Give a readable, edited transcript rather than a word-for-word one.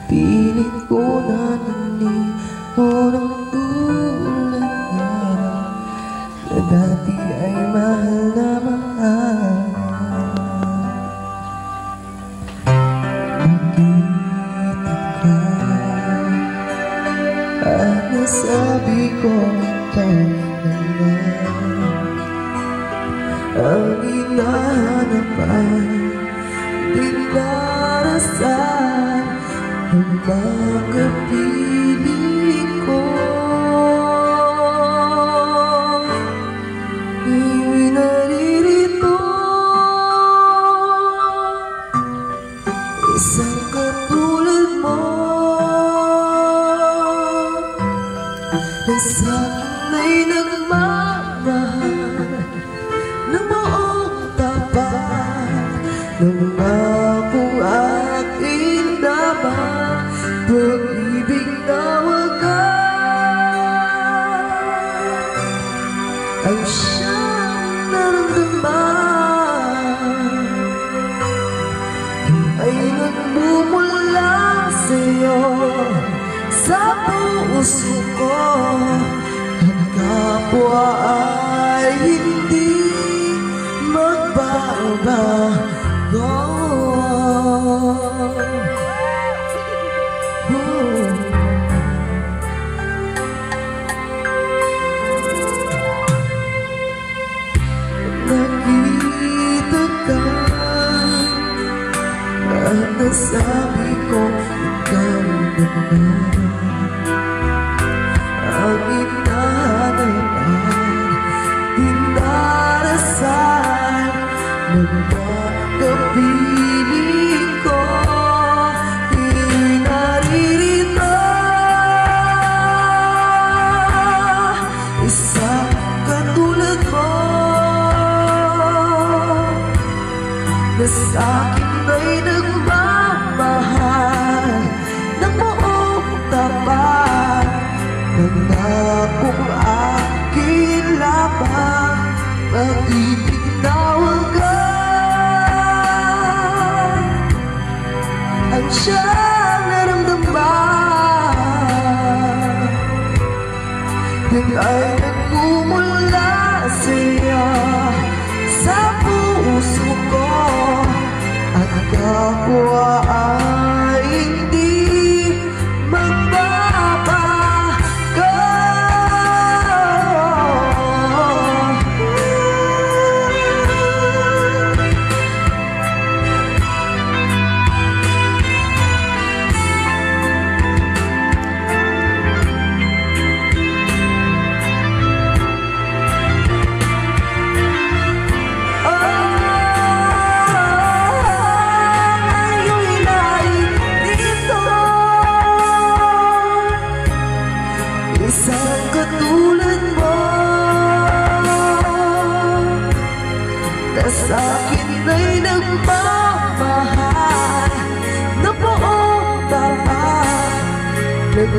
Pilit ko na nalito ng tulad niya na dati ay mahal na mahal. Nakita ka at nasabi ko kailan na ang hinahanap ay dinarasan ng mga piling ko. Ngayon naririto isang katulad mo na sa'kin ay nagmamahal ng buong tapat ng akong aking dapat. Pag-ibig na wagas ang siyang naramdaman ay nagmumula sa'yo sa puso ko. Ang kapwa ay hindi magbabago. Nakita ka at nasabi ko ikaw naman ang hinahanap at dinarasan ng mga piling ko. Naririto isang katulad mo na sa'kin ay nagmamahal ng buong tapat ng akong aking laban. Pag-ibig na wagas ang siyang naramdaman yan ay nagmumula sa'yo sa puso ko. At kapwa ay hindi magbabago. Isang katulad mo na sa'kin ay nagmamahal na buong tapat ng